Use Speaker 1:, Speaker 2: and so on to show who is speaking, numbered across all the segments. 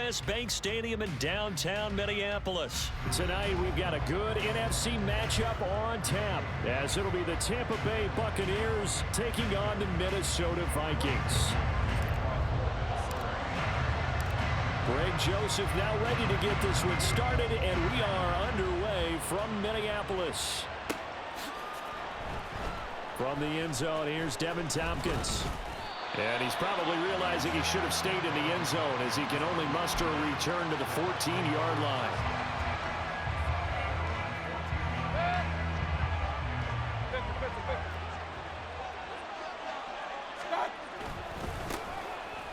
Speaker 1: U.S. Bank Stadium in downtown Minneapolis.
Speaker 2: Tonight, we've got a good NFC matchup on tap, as it'll be the Tampa Bay Buccaneers taking on the Minnesota Vikings. Greg Joseph now ready to get this one started, and we are underway from Minneapolis. From the end zone, here's Devin Tompkins. And he's probably realizing he should have stayed in the end zone, as he can only muster a return to the 14-yard line.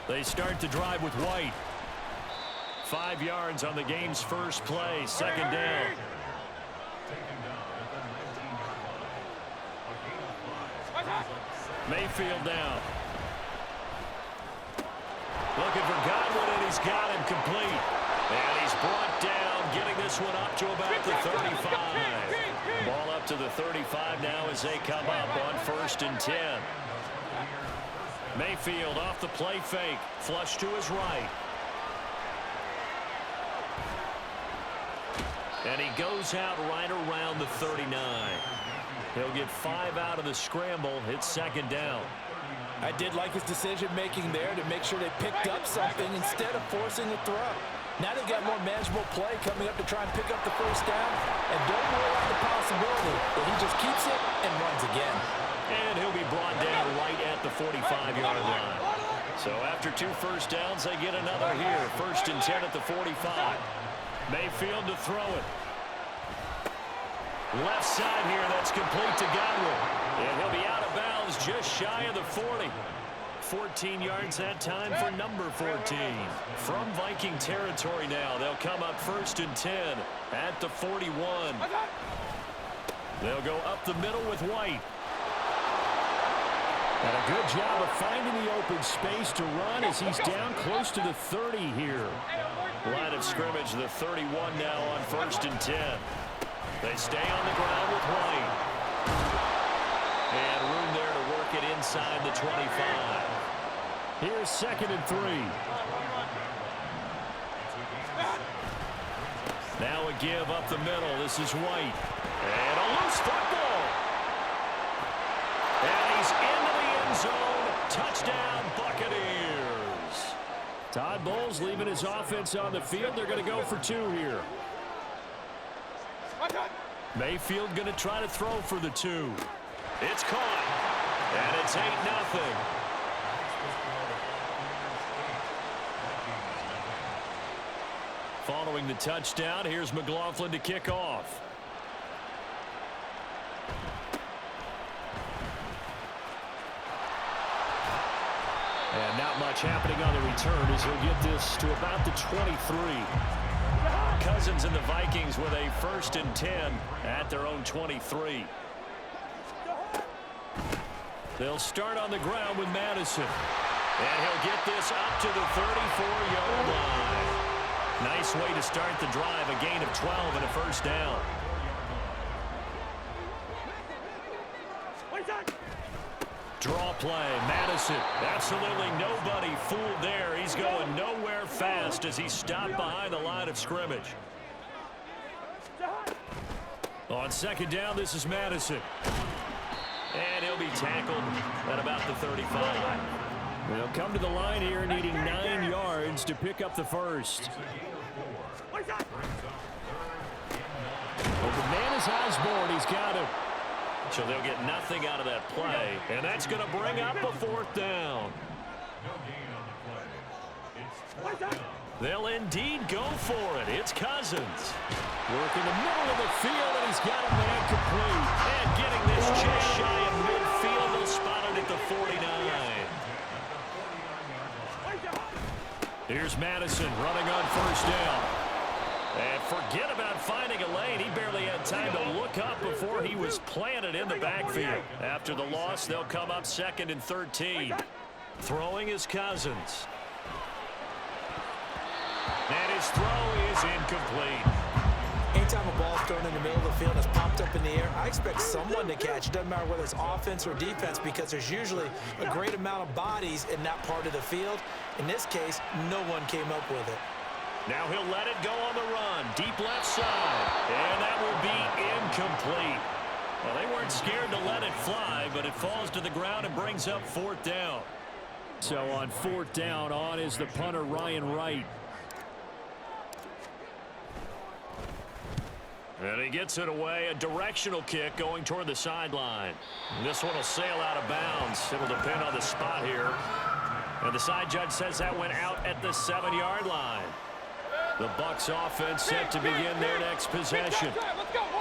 Speaker 2: They start to drive with White. 5 yards on the game's first play, second down. Mayfield down. Looking for Godwin, and he's got him complete. And he's brought down, getting this one up to about the 35. Ball up to the 35 now as they come up on 1st and 10. Mayfield off the play fake, flush to his right. And he goes out right around the 39. He'll get 5 out of the scramble. It's second down.
Speaker 3: I did like his decision-making there to make sure they picked up something instead of forcing the throw. Now they've got more manageable play coming up to try and pick up the first down. And don't rule out the possibility that he just keeps it and runs again.
Speaker 1: And he'll be brought down right at the 45-yard line. So after 2 first downs, they get another here. 1st and 10 at the 45. Mayfield to throw it. Left side here, that's complete to Godwin. And he'll be out of bounds just shy of the 40. 14 yards that time for number 14. From Viking territory now, they'll come up 1st and 10 at the 41. They'll go up the middle with White.
Speaker 2: And a good job of finding the open space to run as he's down close to the 30 here.
Speaker 1: Line of scrimmage, the 31 now on 1st and 10. They stay on the ground with White. And room there to work it inside the 25.
Speaker 2: Here's 2nd and 3. Now a give up the middle. This is White.
Speaker 1: And a loose football. And he's into the end zone. Touchdown, Buccaneers.
Speaker 2: Todd Bowles leaving his offense on the field. They're going to go for 2 here.
Speaker 1: Mayfield going to try to throw for the 2. It's caught. And it's 8-0. Following the touchdown, here's McLaughlin to kick off.
Speaker 2: And not much happening on the return as he'll get this to about the 23.
Speaker 1: Cousins and the Vikings with a 1st and 10 at their own 23. They'll start on the ground with Madison. And he'll get this up to the 34-yard line. Nice way to start the drive, a gain of 12 and a 1st down. Draw play, Madison. Absolutely nobody fooled there. He's going nowhere fast as he stopped behind the line of scrimmage. On 2nd down, this is Madison. And he'll be tackled at about the 35.
Speaker 2: They'll come to the line here needing 9 yards to pick up the 1st. Well, the man is Osborne. He's got him.
Speaker 1: So they'll get nothing out of that play, and that's going to bring up a 4th down. They'll indeed go for it. It's Cousins.
Speaker 2: Working the middle of the field, and he's got a man complete.
Speaker 1: And getting this just shy of midfield, they'll spot it at the 49. Here's Madison running on 1st down. And forget about finding a lane. He barely had time to look up before he was planted in the backfield. After the loss, they'll come up 2nd and 13. Throwing is Cousins. And his throw is incomplete.
Speaker 3: Anytime a ball is thrown in the middle of the field and it's popped up in the air, I expect someone to catch. It doesn't matter whether it's offense or defense, because there's usually a great amount of bodies in that part of the field. In this case, no one came up with it.
Speaker 1: Now he'll let it go on the run. Deep left side. And that will be incomplete. Well, they weren't scared to let it fly, but it falls to the ground and brings up 4th down. So on 4th down, on is the punter, Ryan Wright. And he gets it away, a directional kick going toward the sideline. And this one will sail out of bounds. It'll depend on the spot here. And the side judge says that went out at the 7-yard line. The Bucs offense set to begin their next possession.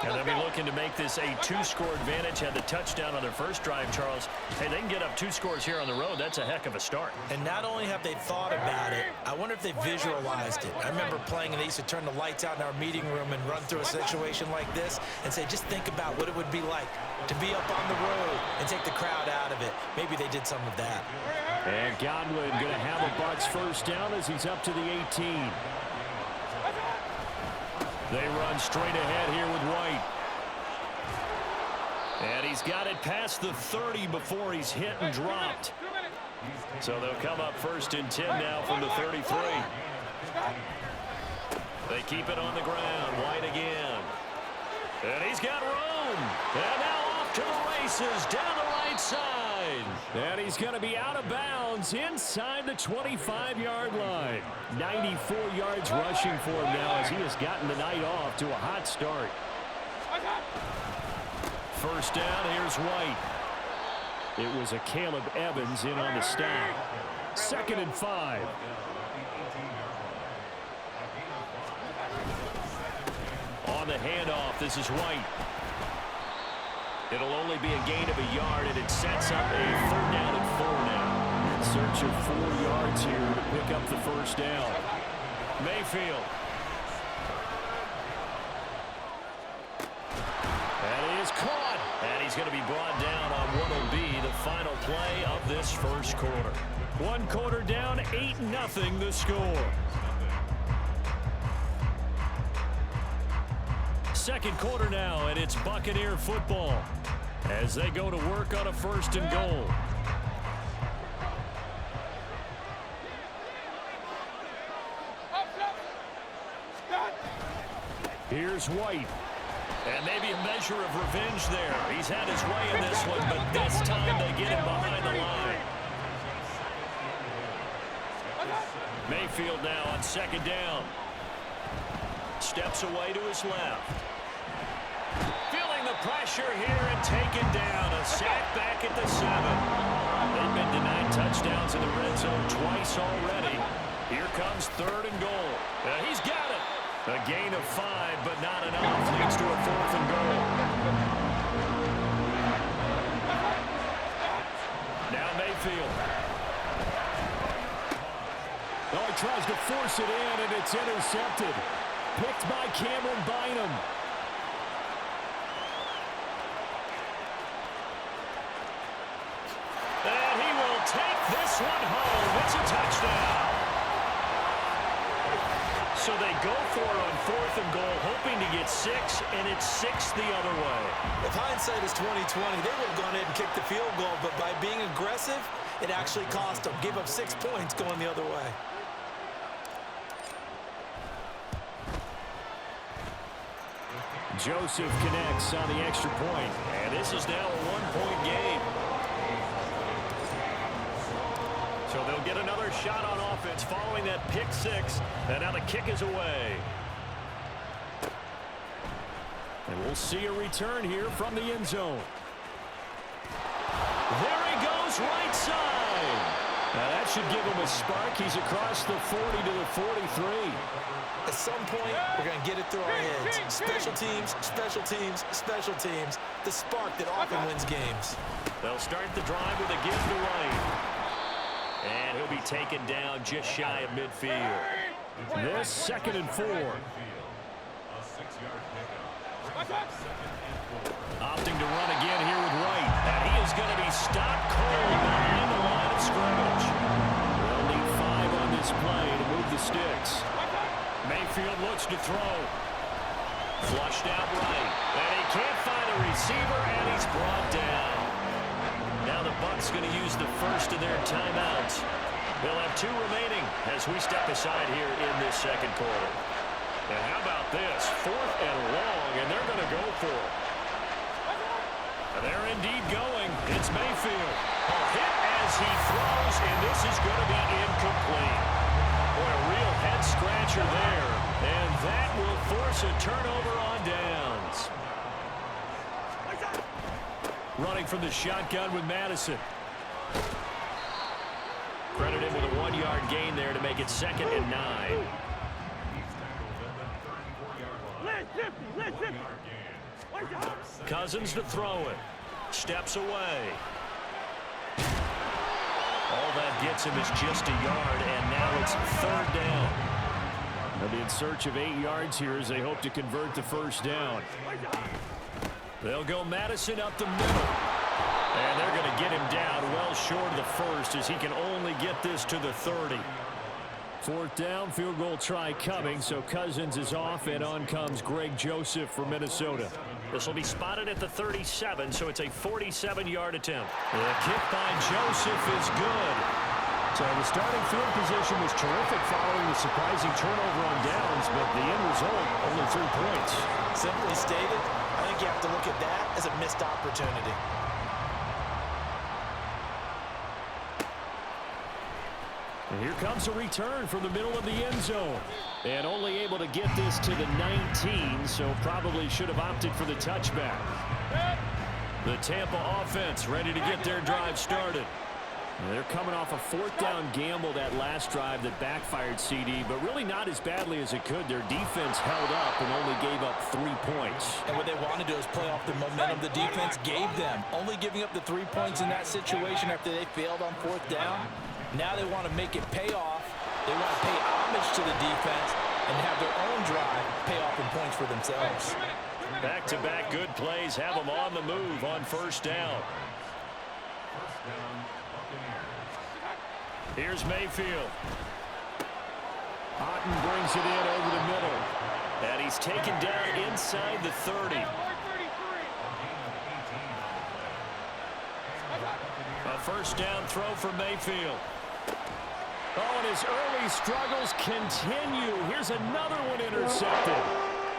Speaker 1: And they'll be looking to make this a 2-score advantage. Had the touchdown on their first drive, Charles. Hey, they can get up 2 scores here on the road. That's a heck of a start.
Speaker 3: And not only have they thought about it, I wonder if they visualized it. I remember playing and they used to turn the lights out in our meeting room and run through a situation like this and say, just think about what it would be like to be up on the road and take the crowd out of it. Maybe they did some of that.
Speaker 1: And Godwin going to have a Bucs first down as he's up to the 18. They run straight ahead here with White. And he's got it past the 30 before he's hit and dropped. So they'll come up 1st and 10 now from the 33. They keep it on the ground. White again. And he's got room. And now off to the races down the right side. And he's going to be out of bounds inside the 25-yard line. 94 yards rushing for him now as he has gotten the night off to a hot start. First down, here's White. It was a Caleb Evans in on the stop. 2nd and 5. On the handoff, this is White. It'll only be a gain of a yard, and it sets up a 3rd down and 4 now. In search of 4 yards here to pick up the first down. Mayfield. That is caught. And he's going to be brought down on what will be the final play of this first quarter. 1 quarter down, 8-0 the score. Second quarter now, and it's Buccaneer football as they go to work on a 1st and goal. Here's White. And maybe a measure of revenge there. He's had his way in this one, but this time they get him behind the line. Mayfield now on 2nd down. Steps away to his left. Feeling the pressure here and taken down. A sack back at the 7. They've been denied touchdowns in the red zone twice already. Here comes 3rd and goal. He's got it. A gain of 5, but not enough. Leads to a 4th and goal. Now Mayfield. Oh, he tries to force it in, and it's intercepted. Picked by Cameron Bynum. And he will take this one home. It's a touchdown. So they go for it on 4th and goal, hoping to get 6, and it's 6 the other way.
Speaker 3: If hindsight is 20/20, they would have gone ahead and kicked the field goal, but by being aggressive, it actually cost them. Gave up 6 points going the other way.
Speaker 1: Joseph connects on the extra point, and this is now a 1-point game. So they'll get another shot on offense following that pick 6, and now the kick is away. And we'll see a return here from the end zone. There he goes, right side. Now that should give him a spark. He's across the 40 to the 43.
Speaker 3: At some point, we're going to get it through our heads. Special teams, special teams, special teams. The spark that often wins games.
Speaker 1: They'll start the drive with a give to White. And he'll be taken down just shy of midfield. This 2nd and 4. Opting to run again here with White. And he is going to be stopped cold behind the line of scrimmage. They'll need 5 on this play to move the sticks. Mayfield looks to throw. Flushed out right. And he can't find a receiver, and he's brought down. Now the Bucs going to use the first of their timeouts. They'll have 2 remaining as we step aside here in this second quarter. And how about this? 4th and long, and they're going to go for it. They're indeed going. It's Mayfield. A hit as he throws, and this is going to be incomplete. Boy, a real head-scratcher there. And that will force a turnover on downs. Running from the shotgun with Madison. Credit him with a 1-yard gain there to make it 2nd and 9. Cousins to throw it. Steps away. All that gets him is just a yard, and now it's 3rd down. They'll be in search of 8 yards here as they hope to convert the first down. They'll go Madison up the middle. And they're going to get him down well short of the first as he can only get this to the 30. 4th down, field goal try coming, so Cousins is off, and on comes Greg Joseph for Minnesota. This will be spotted at the 37, so it's a 47-yard attempt. The kick by Joseph is good. So the starting field position was terrific following the surprising turnover on downs, but the end result, only 3 points.
Speaker 3: Simply stated, I think you have to look at that as a missed opportunity.
Speaker 1: And here comes a return from the middle of the end zone. And only able to get this to the 19, so probably should have opted for the touchback. The Tampa offense ready to get their drive started. And they're coming off a 4th down gamble that last drive that backfired CD, but really not as badly as it could. Their defense held up and only gave up 3 points.
Speaker 3: And what they want to do is play off the momentum the defense gave them. Only giving up the 3 points in that situation after they failed on 4th down. Now they want to make it pay off. They want to pay homage to the defense and have their own drive pay off in points for themselves.
Speaker 1: Back-to-back good plays have them on the move on 1st down. Here's Mayfield. Otten brings it in over the middle. And he's taken down inside the 30. A 1st down throw for Mayfield. Oh, and his early struggles continue. Here's another one intercepted.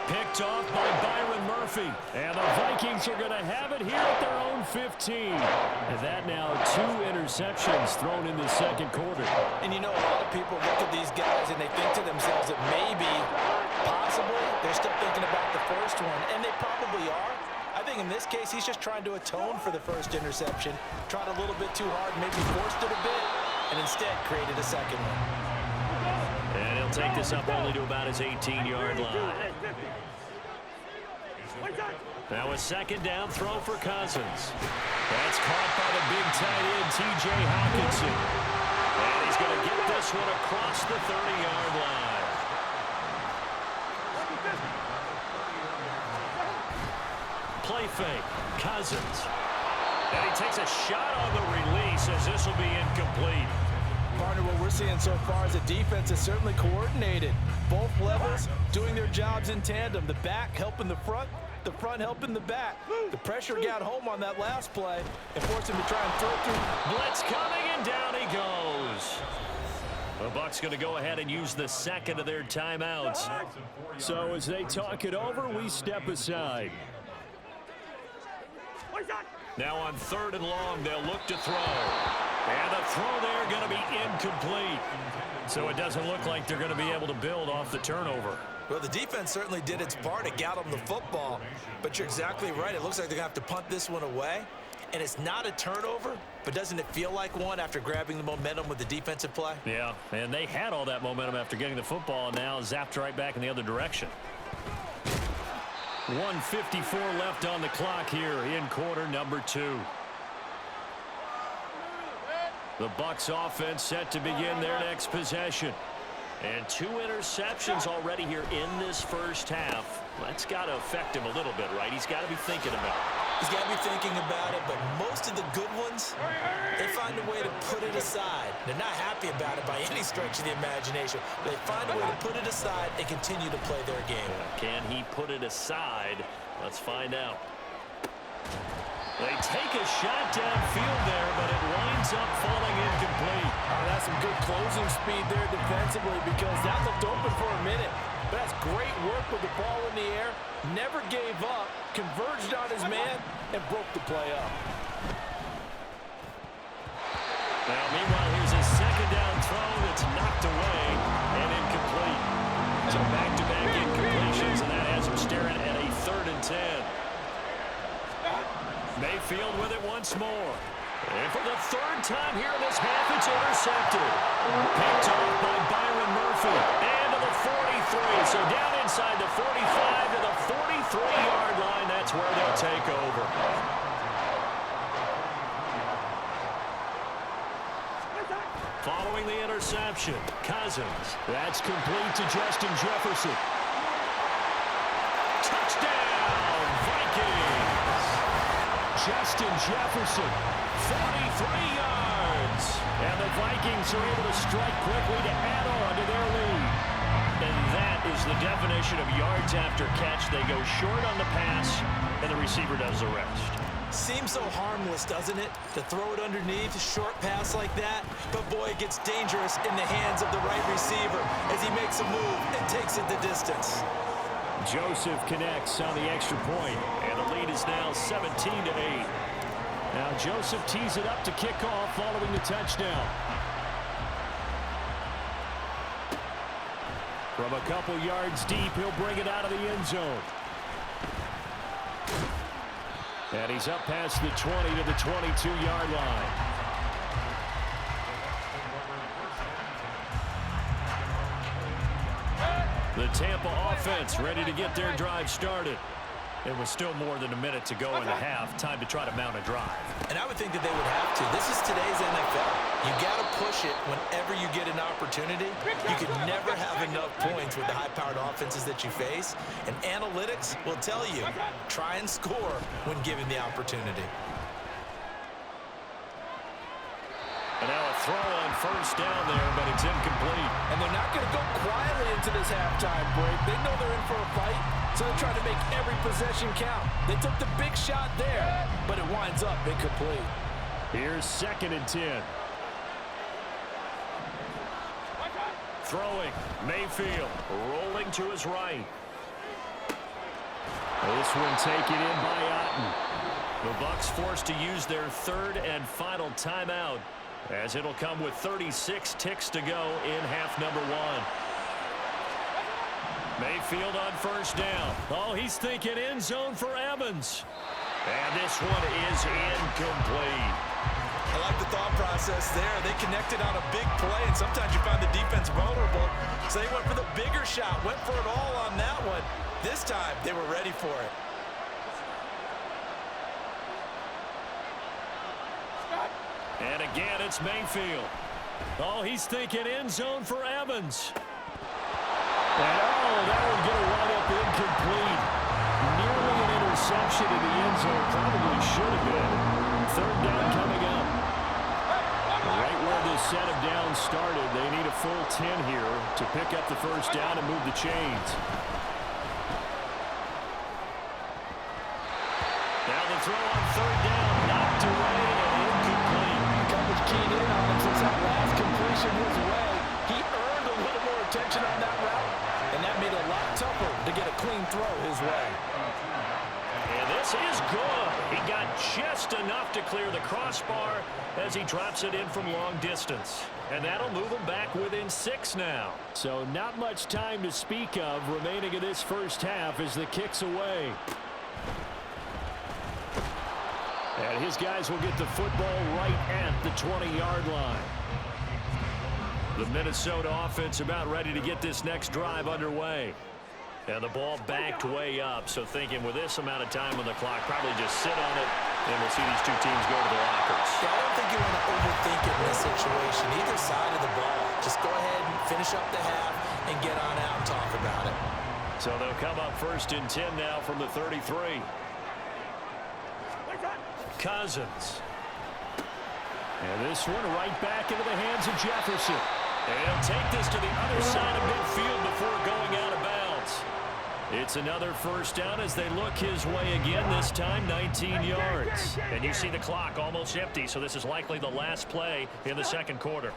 Speaker 1: Picked off by Byron Murphy. And the Vikings are going to have it here at their own 15. And that now 2 interceptions thrown in the second quarter.
Speaker 3: And you know, a lot of people look at these guys and they think to themselves that maybe, possibly, they're still thinking about the first one. And they probably are. I think in this case, he's just trying to atone for the first interception. Tried a little bit too hard, maybe forced it a bit, and instead created a second one.
Speaker 1: And he'll take this up only to about his 18-yard line. Now a 2nd down throw for Cousins. That's caught by the big tight end, T.J. Hawkinson. And he's going to get this one across the 30-yard line. Play fake, Cousins. And he takes a shot on the release as this will be incomplete.
Speaker 3: Partner, what we're seeing so far is the defense is certainly coordinated. Both levels doing their jobs in tandem. The back helping the front helping the back. The pressure got home on that last play and forced him to try and throw through.
Speaker 1: Blitz coming, and down he goes. The Bucs going to go ahead and use the second of their timeouts. So as they talk it over, we step aside. Now on 3rd and long, they'll look to throw. And the throw there going to be incomplete. So it doesn't look like they're going to be able to build off the turnover.
Speaker 3: Well, the defense certainly did its part to get them the football. But you're exactly right. It looks like they're going to have to punt this one away. And it's not a turnover, but doesn't it feel like one after grabbing the momentum with the defensive play?
Speaker 1: Yeah, and they had all that momentum after getting the football, and now zapped right back in the other direction. 1:54 left on the clock here in quarter number 2. The Bucs offense set to begin their next possession. And 2 interceptions already here in this first half. That's got to affect him a little bit, right? He's got to be thinking about it.
Speaker 3: He's got to be thinking about it, but most of the good ones, they find a way to put it aside. They're not happy about it by any stretch of the imagination. But they find a way to put it aside and continue to play their game.
Speaker 1: Can he put it aside? Let's find out. They take a shot downfield there, but it winds up falling incomplete.
Speaker 3: Oh, that's some good closing speed there defensively because that looked open for a minute. But that's great work with the ball in the air. Never gave up, converged on his man, and broke the play up.
Speaker 1: Now, meanwhile, here's a second down throw that's knocked away and incomplete. So back-to-back incompletions, and that has him staring at a 3rd and 10. Mayfield with it once more. And for the 3rd time here in this half, it's intercepted. Picked off by Byron Murphy. And to the 43. So down inside the 45 to the 43-yard line. That's where they'll take over. Following the interception, Cousins. That's complete to Justin Jefferson. Touchdown, Vikings! Justin Jefferson, 43 yards. And the Vikings are able to strike quickly to add on to their lead. And that is the definition of yards after catch. They go short on the pass, and the receiver does the rest.
Speaker 3: Seems so harmless, doesn't it? To throw it underneath, a short pass like that. But, boy, it gets dangerous in the hands of the right receiver as he makes a move and takes it the distance.
Speaker 1: Joseph connects on the extra point, and the lead is now 17-8. Now Joseph tees it up to kick off following the touchdown. From a couple yards deep, he'll bring it out of the end zone. And he's up past the 20 to the 22-yard line. The Tampa offense ready to get their drive started. It was still more than a minute to go in the half. Time to try to mount a drive.
Speaker 3: And I would think that they would have to. This is today's NFL. You got to push it whenever you get an opportunity. You can never have enough points with the high-powered offenses that you face. And analytics will tell you, try and score when given the opportunity.
Speaker 1: And now a throw on 1st down there, but it's incomplete.
Speaker 3: And they're not going to go quietly into this halftime break. They know they're in for a fight, so they're trying to make every possession count. They took the big shot there, but it winds up incomplete.
Speaker 1: Here's 2nd and 10. Throwing, Mayfield, rolling to his right. This one taken in by Otten. The Bucs forced to use their 3rd and final timeout, as it'll come with 36 ticks to go in half number 1. Mayfield on 1st down. Oh, he's thinking end zone for Evans. And this one is incomplete.
Speaker 3: I like the thought process there. They connected on a big play, and sometimes you find the defense vulnerable. So they went for the bigger shot, went for it all on that one. This time, they were ready for it.
Speaker 1: And again, it's Mayfield. Oh, he's thinking end zone for Evans. And oh, that one going to wind up incomplete. Nearly an interception in the end zone. Probably should have been. 3rd down coming up. Right where this set of downs started, they need a full 10 here to pick up the 1st down and move the chains. Now the throw on 3rd down, knocked away and incomplete.
Speaker 3: Coverage keyed in on him since that last completion his way. He earned a little more attention on that route, and that made it a lot tougher to get a clean throw his way.
Speaker 1: And this is good. He got just enough to clear the crossbar as he drops it in from long distance. And that'll move him back within 6 now. So not much time to speak of remaining in this 1st half as the kick's away. And his guys will get the football right at the 20-yard line. The Minnesota offense about ready to get this next drive underway. And the ball backed way up, so thinking with this amount of time on the clock, probably just sit on it, and we'll see these two teams go to the lockers.
Speaker 3: Yeah, I don't think you want to overthink it in this situation. Either side of the ball. Just go ahead and finish up the half and get on out and talk about it.
Speaker 1: So they'll come up 1st and 10 now from the 33. Cousins. And this one right back into the hands of Jefferson. And he'll take this to the other side of midfield before going out of bounds. It's another first down as they look his way again, this time 19 yards. And you see the clock almost empty, so this is likely the last play in the second quarter.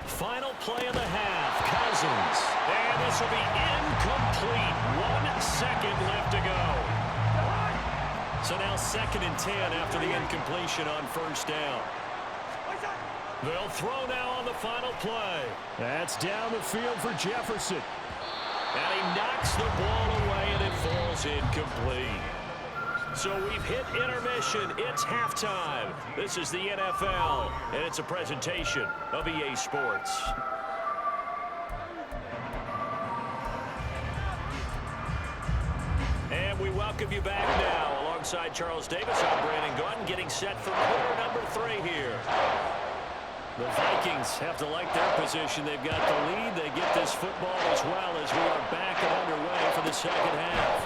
Speaker 1: Final play of the half, Cousins. And this will be incomplete. 1 second left to go. So now 2nd and 10 after the incompletion on first down. They'll throw now on the final play. That's down the field for Jefferson. And he knocks the ball away, and it falls incomplete. So we've hit intermission. It's halftime. This is the NFL, and it's a presentation of EA Sports. And we welcome you back now. Alongside Charles Davis, I'm Brandon Gunn, getting set for quarter number 3 here. The Vikings have to like their position. They've got the lead. They get this football as well as we are back and underway for the second half.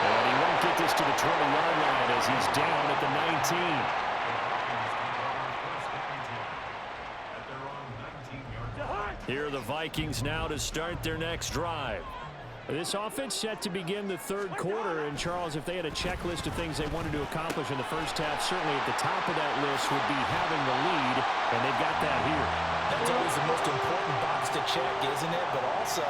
Speaker 1: And he won't get this to the 20-yard line as he's down at the 19. Here are the Vikings now to start their next drive.
Speaker 2: This offense set to begin the third quarter, and Charles, if they had a checklist of things they wanted to accomplish in the first half, certainly at the top of that list would be having the lead, and they've got that here.
Speaker 3: That's always the most important box to check, isn't it? But also,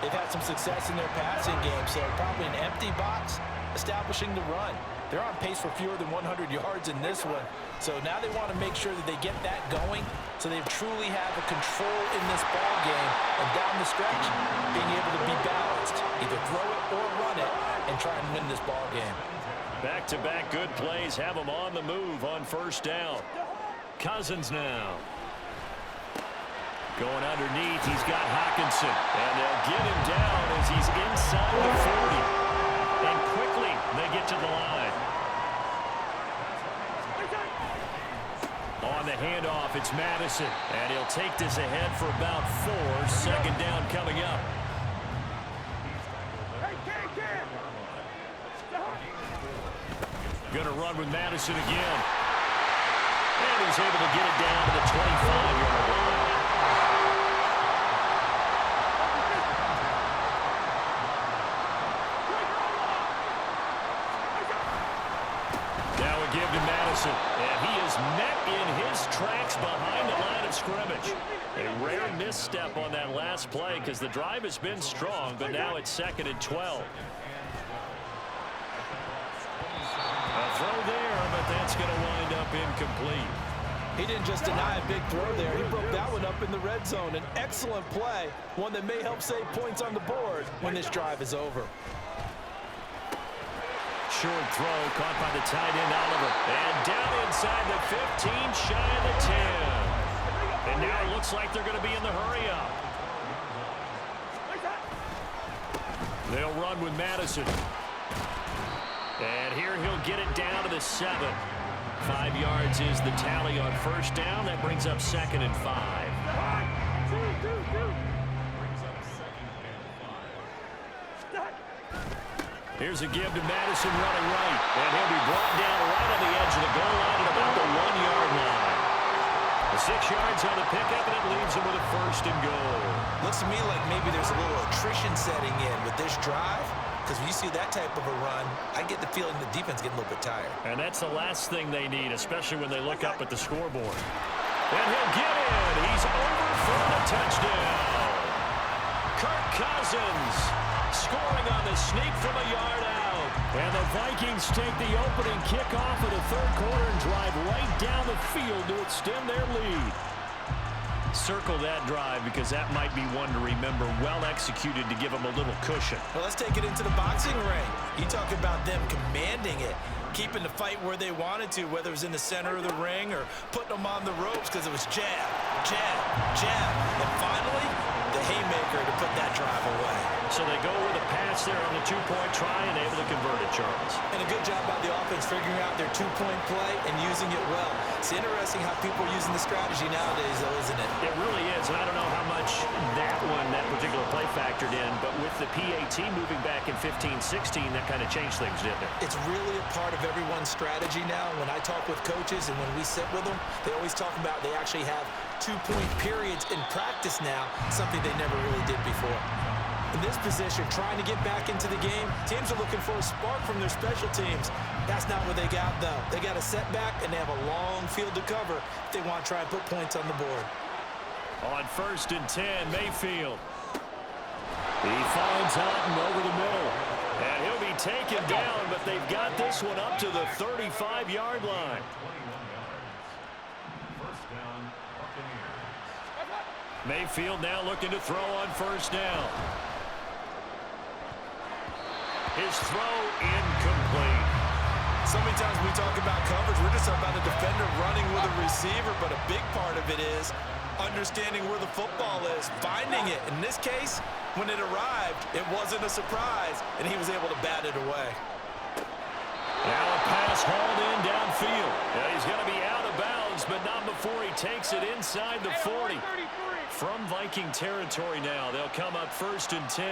Speaker 3: they've had some success in their passing game, so probably an empty box, establishing the run. They're on pace for fewer than 100 yards in this one, so now they want to make sure that they get that going so they truly have a control in this ball game, and down the stretch, being able to be balanced, either throw it or run it, and try and win this ball game.
Speaker 1: Back-to-back good plays have them on the move on first down. Cousins now. Going underneath, he's got Hockenson, and they'll get him down as he's inside the 40. And quickly, they get to the line. On the handoff, it's Madison, and he'll take this ahead for about 4. Second down coming up. Going to run with Madison again. And he's able to get it down to the 25-yard line. Now we give to Madison, and he is met in his tracks behind the line of scrimmage. A rare misstep on that last play because the drive has been strong, but now it's 2nd and 12. A throw there, but that's going to wind up incomplete.
Speaker 3: He didn't just deny a big throw there. He broke that one up in the red zone. An excellent play, one that may help save points on the board when this drive is over.
Speaker 1: Short throw caught by the tight end Oliver, and down inside the 15, shy of the 10. And now it looks like they're going to be in the hurry up. They'll run with Madison. And here he'll get it down to the 7. 5 yards is the tally on first down. That brings up 2nd and 5. Here's a give to Madison running right. And he'll be brought down right on the edge of the goal line at about the 1-yard line. The 6 yards on the pickup, and it leaves him with a 1st and goal.
Speaker 3: Looks to me like maybe there's a little attrition setting in with this drive, because when you see that type of a run, I get the feeling the defense getting a little bit tired.
Speaker 1: And that's the last thing they need, especially when they look up at the scoreboard. And he'll get in. He's over for the touchdown. Kirk Cousins scoring on the sneak from a yard out. And the Vikings take the opening kickoff of the third quarter and drive right down the field to extend their lead. Circle that drive because that might be one to remember. Well executed to give them a little cushion.
Speaker 3: Well, let's take it into the boxing ring. You talk about them commanding it, keeping the fight where they wanted to, whether it was in the center of the ring or putting them on the ropes because it was jab, jab, jab. And finally, the haymaker to put that drive away.
Speaker 1: So they go with a pass there on the 2-point try and able to convert it, Charles.
Speaker 3: And a good job by the offense figuring out their 2-point play and using it well. It's interesting how people are using the strategy nowadays, though, isn't it?
Speaker 1: It really is, and I don't know how much that particular play factored in, but with the PAT moving back in 15-16, that kind of changed things, didn't it?
Speaker 3: It's really a part of everyone's strategy now. When I talk with coaches and when we sit with them, they always talk about they actually have 2-point periods in practice now, something they never really did before. In this position, trying to get back into the game, teams are looking for a spark from their special teams. That's not what they got, though. They got a setback, and they have a long field to cover if they want to try and put points on the board.
Speaker 1: On 1st and 10, Mayfield. He finds Otten over the middle. And he'll be taken down, but they've got this one up to the 35-yard line. Mayfield now looking to throw on 1st down. His throw incomplete.
Speaker 3: So many times we talk about coverage, we're just talking about a defender running with a receiver, but a big part of it is understanding where the football is, finding it. In this case, when it arrived, it wasn't a surprise, and he was able to bat it away.
Speaker 1: Now a pass hauled in downfield. Yeah, he's going to be out of bounds, but not before he takes it inside the 40. From Viking territory now, they'll come up 1st and 10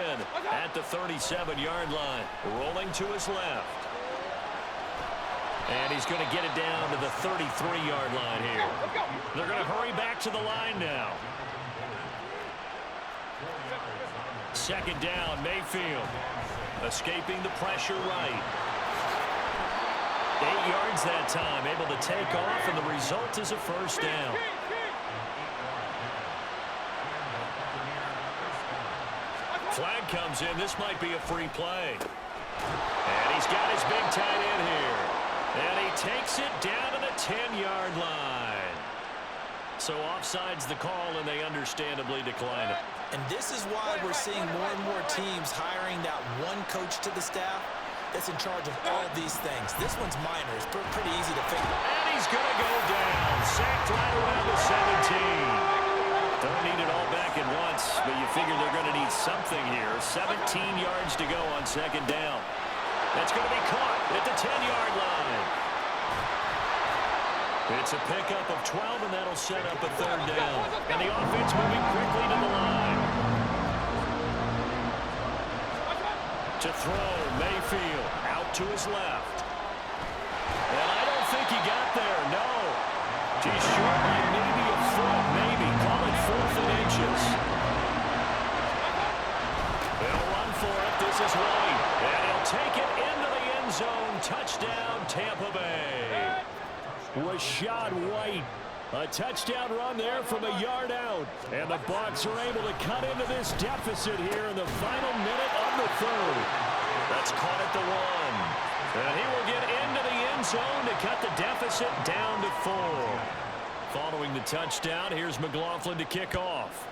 Speaker 1: at the 37-yard line. Rolling to his left. And he's going to get it down to the 33-yard line here. They're going to hurry back to the line now. 2nd down, Mayfield. Escaping the pressure right. 8 yards that time, able to take off, and the result is a 1st down. Flag comes in. This might be a free play. And he's got his big tight end here. And he takes it down to the 10-yard line. So offside's the call, and they understandably decline it.
Speaker 3: And this is why we're seeing more and more teams hiring that one coach to the staff that's in charge of all these things. This one's minor. It's pretty easy to figure.
Speaker 1: And he's going to go down. Sacked right around the 17. Don't need it all back at once, but you figure they're going to need something here. 17 yards to go on 2nd down. That's going to be caught at the 10-yard line. It's a pickup of 12, and that'll set up a 3rd down. And the offense moving quickly to the line. To throw, Mayfield out to his left. And I don't think he got there, no. He's short by maybe a foot, maybe. Call it 4th and inches. They'll run for it. This is White. And he'll take it into the end zone. Touchdown, Tampa Bay. Rashad White. A touchdown run there from a yard out. And the Bucs are able to cut into this deficit here in the final minute of the 3rd. That's caught at the 1. And he will get into the end zone to cut the deficit down to 4. Following the touchdown, here's McLaughlin to kick off.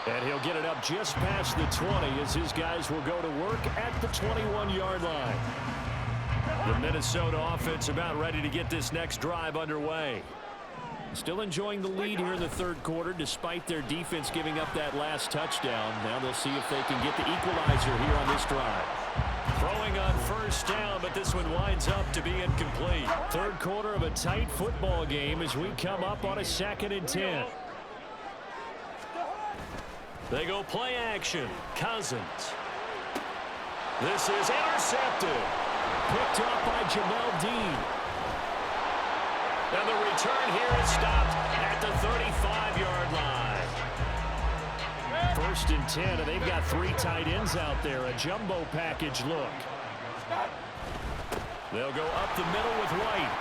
Speaker 1: And he'll get it up just past the 20 as his guys will go to work at the 21-yard line. The Minnesota offense about ready to get this next drive underway. Still enjoying the lead here in the 3rd quarter despite their defense giving up that last touchdown. Now they'll see if they can get the equalizer here on this drive. Throwing on 1st down, but this one winds up to be incomplete. 3rd quarter of a tight football game as we come up on a 2nd and 10. They go play action. Cousins. This is intercepted. Picked up by Jamel Dean. And the return here is stopped at the 35-yard line. 1st and 10, and they've got 3 tight ends out there. A jumbo package look. They'll go up the middle with White.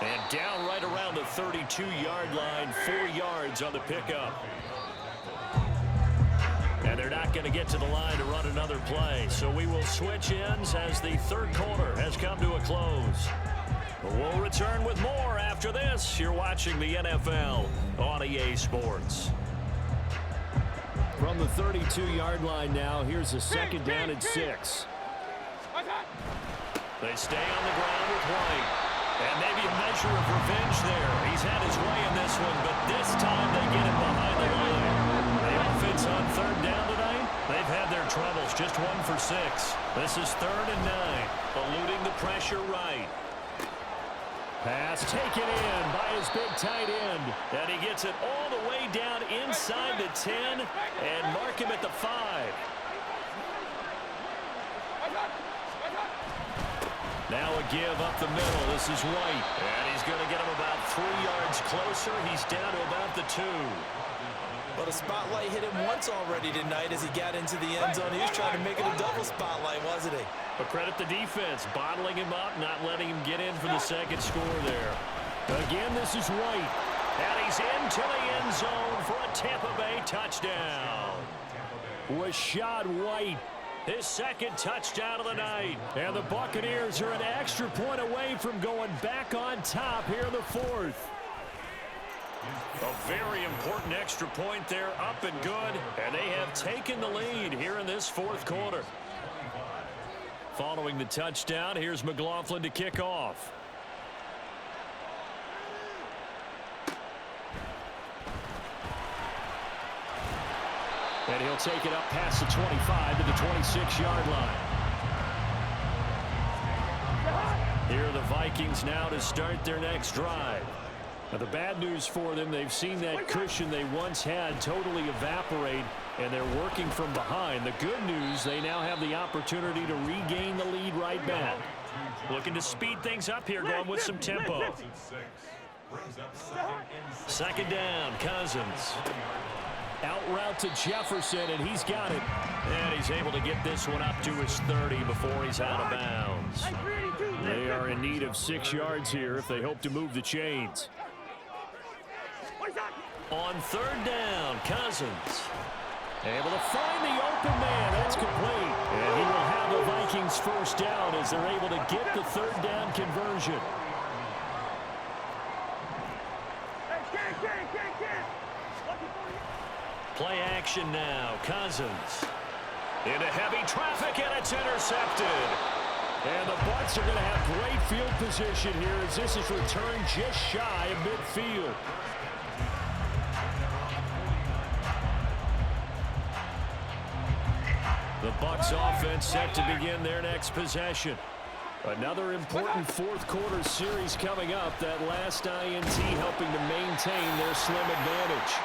Speaker 1: And down right around the 32-yard line. 4 yards on the pickup. And they're not going to get to the line to run another play. So we will switch ends as the 3rd quarter has come to a close. We'll return with more after this. You're watching the NFL on EA Sports. From the 32-yard line now, here's a 2nd down and 6. They stay on the ground with White. And maybe a measure of revenge there. He's had his way in this one, but this time they get it behind the line. The offense on 3rd down tonight, they've had their troubles. Just 1 for 6. This is 3rd and 9. Eluding the pressure right. Pass taken in by his big tight end. And he gets it all the way down inside the 10 and mark him at the 5. Now a give up the middle. This is White. And he's going to get him about 3 yards closer. He's down to about the 2.
Speaker 3: But a spotlight hit him once already tonight as he got into the end zone. He was trying to make it a double spotlight, wasn't he?
Speaker 1: But credit the defense, bottling him up, not letting him get in for the second score there. Again, this is White. And he's into the end zone for a Tampa Bay touchdown. Rashad White, his second touchdown of the night. And the Buccaneers are an extra point away from going back on top here in the fourth. A very important extra point there, up and good. And they have taken the lead here in this fourth quarter. Following the touchdown, here's McLaughlin to kick off. And he'll take it up past the 25 to the 26-yard line. Here are the Vikings now to start their next drive. Now, the bad news for them, they've seen that cushion they once had totally evaporate, and they're working from behind. The good news, they now have the opportunity to regain the lead right back. Looking to speed things up here, going with some tempo. Second down, Cousins. Out route to Jefferson, and he's got it. And he's able to get this one up to his 30 before he's out of bounds. They are in need of 6 yards here if they hope to move the chains. On third down, Cousins. Able to find the open man. That's complete. And he will have the Vikings first down as they're able to get the third down conversion. Play action now. Cousins. Into heavy traffic, and it's intercepted. And the Bucs are going to have great field position here as this is returned just shy of midfield. The Bucs offense set to begin their next possession. Another important fourth quarter series coming up. That last INT helping to maintain their slim advantage.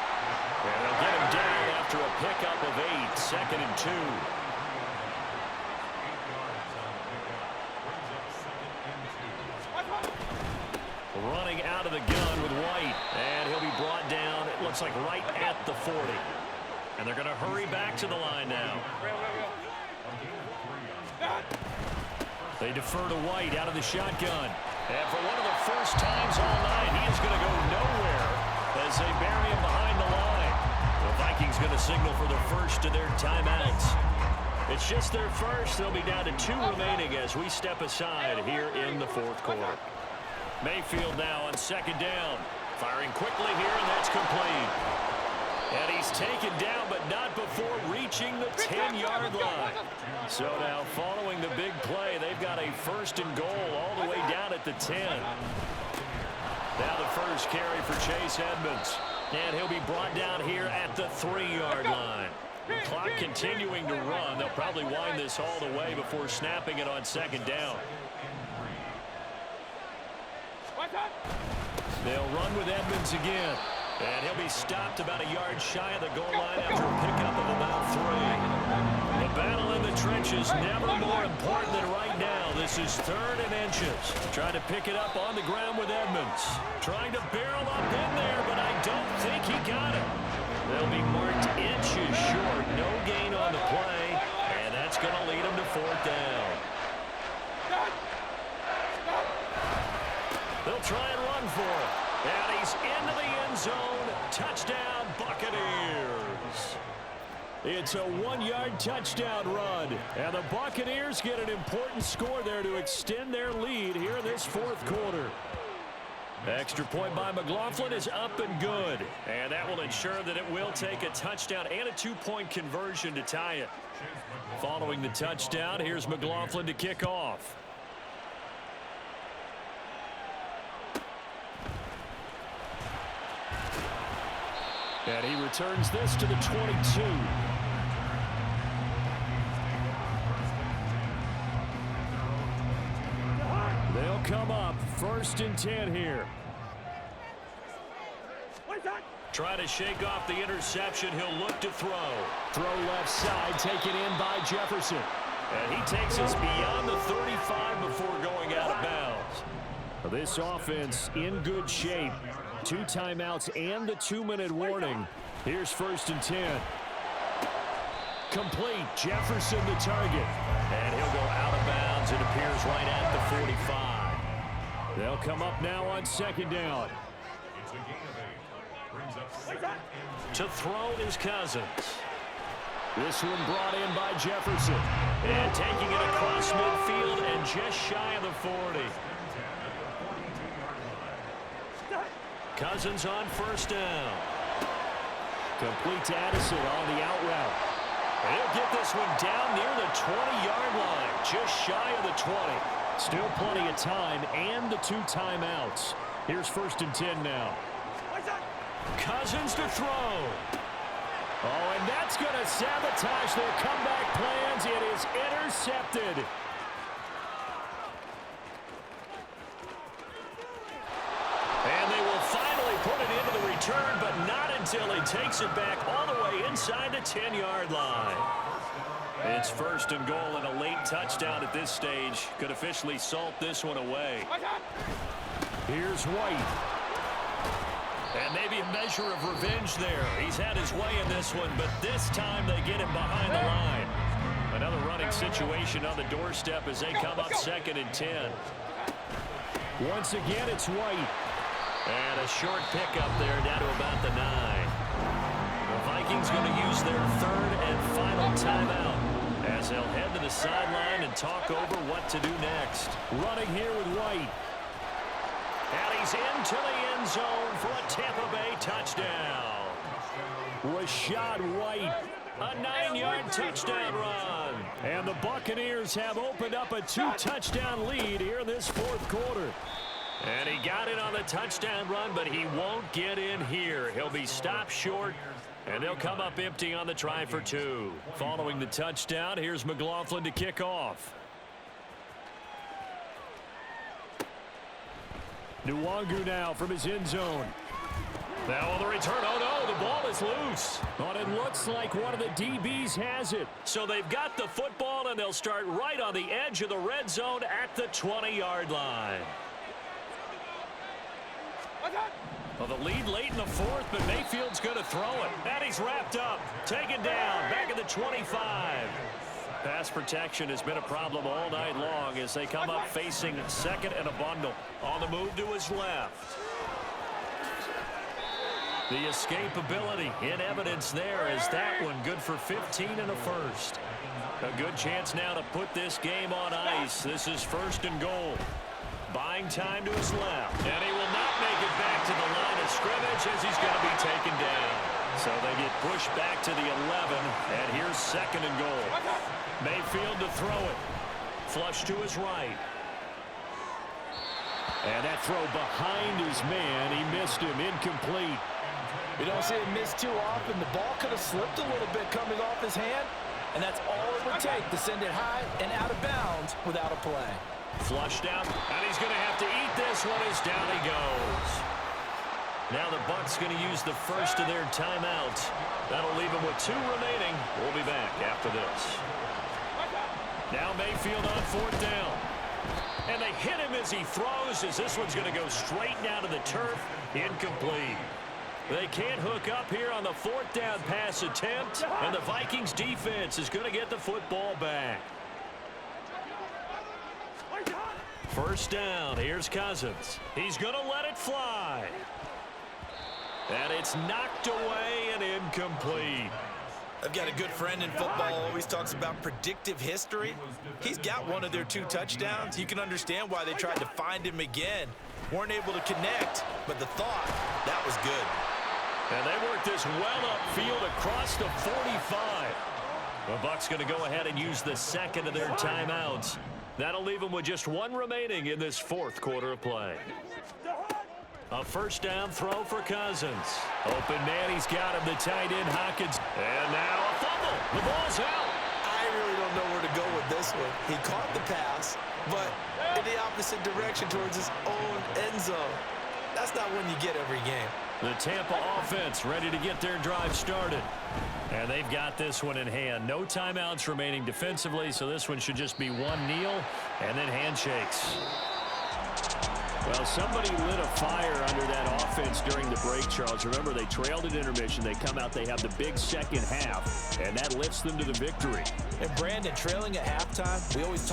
Speaker 1: And they'll get him down after a pickup of 8, 2nd and 2. Running out of the gun with White. And he'll be brought down, it looks like right at the 40. And they're going to hurry back to the line now. They defer to White out of the shotgun. And for one of the first times all night, he is going to go nowhere as they bury him behind the line. The Vikings going to signal for the first of their timeouts. It's just their first. They'll be down to 2 remaining as we step aside here in the fourth quarter. Mayfield now on second down. Firing quickly here, and that's complete. And he's taken down, but not before reaching the 10-yard line. So now following the big play, they've got a first and goal all the way down at the 10. Now the first carry for Chase Edmonds. And he'll be brought down here at the 3-yard line. The clock continuing to run. They'll probably wind this all the way before snapping it on second down. They'll run with Edmonds again. And he'll be stopped about a yard shy of the goal line after a pickup of about 3. The battle in the trenches never more important than right now. This is 3rd and inches. Trying to pick it up on the ground with Edmonds. Trying to barrel up in there, but I don't think he got it. They'll be marked inches short. No gain on the play, and that's going to lead them to 4th down. They'll try and run for it. And he's into the end zone. Touchdown, Buccaneers. It's a 1-yard touchdown run. And the Buccaneers get an important score there to extend their lead here in this fourth quarter. Extra point by McLaughlin is up and good. And that will ensure that it will take a touchdown and a 2-point conversion to tie it. Following the touchdown, here's McLaughlin to kick off. And he returns this to the 22. They'll come up 1st and 10 here. Try to shake off the interception. He'll look to throw. Throw left side, taken in by Jefferson. And he takes us beyond the 35 before going out This offense in good shape. 2 timeouts and the 2-minute warning. Here's 1st and 10. Complete. Jefferson the target. And he'll go out of bounds. It appears right at the 45. They'll come up now on 2nd down. To throw is Cousins. This one brought in by Jefferson. And taking it across midfield and just shy of the 40. Cousins on 1st down. Complete to Addison on the out route. He'll get this one down near the 20-yard line, just shy of the 20. Still plenty of time and the 2 timeouts. Here's 1st and 10 now. Cousins to throw. Oh, and that's going to sabotage their comeback plans. It is intercepted. And they will finally put it into the return, but not until he takes it back all the way inside the 10-yard line. It's 1st and goal, and a late touchdown at this stage could officially salt this one away. Here's White. And maybe a measure of revenge there. He's had his way in this one, but this time they get him behind the line. Another running situation on the doorstep as they come up 2nd and 10. Once again, it's White. And a short pickup there down to about the 9. The Vikings going to use their 3rd and final timeout as they'll head to the sideline and talk over what to do next. Running here with White. And he's into the end zone for a Tampa Bay touchdown. Rashad White, a 9-yard touchdown run. And the Buccaneers have opened up a 2-touchdown lead here this 4th quarter. And he got it on the touchdown run, but he won't get in here. He'll be stopped short, and they'll come up empty on the try for 2. Following the touchdown, here's McLaughlin to kick off. Nwangu now from his end zone. Now on the return, oh no, the ball is loose. But it looks like one of the DBs has it. So they've got the football, and they'll start right on the edge of the red zone at the 20-yard line. Well, the lead late in the 4th, but Mayfield's going to throw it. And he's wrapped up, taken down, back at the 25. Pass protection has been a problem all night long as they come up facing 2nd and a bundle. On the move to his left. The escapability in evidence there as that one good for 15 and a 1st. A good chance now to put this game on ice. This is 1st and goal. Buying time to his left. And he will not make it back to the line of scrimmage as he's going to be taken down. So they get pushed back to the 11, and here's 2nd and goal. Mayfield to throw it. Flush to his right. And that throw behind his man. He missed him. Incomplete.
Speaker 3: You don't see him miss too often. The ball could have slipped a little bit coming off his hand, and that's all it would take to send it high and out of bounds without a play.
Speaker 1: Flushed out, and he's going to have to eat this one as down he goes. Now the Bucs going to use the 1st of their timeouts. That'll leave them with 2 remaining. We'll be back after this. Now Mayfield on 4th down. And they hit him as he throws, as this one's going to go straight down to the turf. Incomplete. They can't hook up here on the 4th down pass attempt, and the Vikings defense is going to get the football back. 1st down. Here's Cousins. He's going to let it fly. And it's knocked away and incomplete.
Speaker 3: I've got a good friend in football, always talks about predictive history. He's got one of their 2 touchdowns. You can understand why they tried to find him again. Weren't able to connect, but the thought, that was good.
Speaker 1: And they worked this well upfield across the 45. The Bucs going to go ahead and use the 2nd of their timeouts. That'll leave them with just 1 remaining in this 4th quarter of play. A 1st down throw for Cousins. Open man, he's got him, the tight end, Hawkins. And now a fumble. The ball's out.
Speaker 3: I really don't know where to go with this one. He caught the pass, but in the opposite direction towards his own end zone. That's not one you get every game.
Speaker 1: The Tampa offense ready to get their drive started. And they've got this one in hand. No timeouts remaining defensively, so this one should just be 1 kneel and then handshakes. Well, somebody lit a fire under that offense during the break, Charles. Remember, they trailed at intermission. They come out, they have the big second half, and that lifts them to the victory.
Speaker 3: And Brandon, trailing at halftime, we always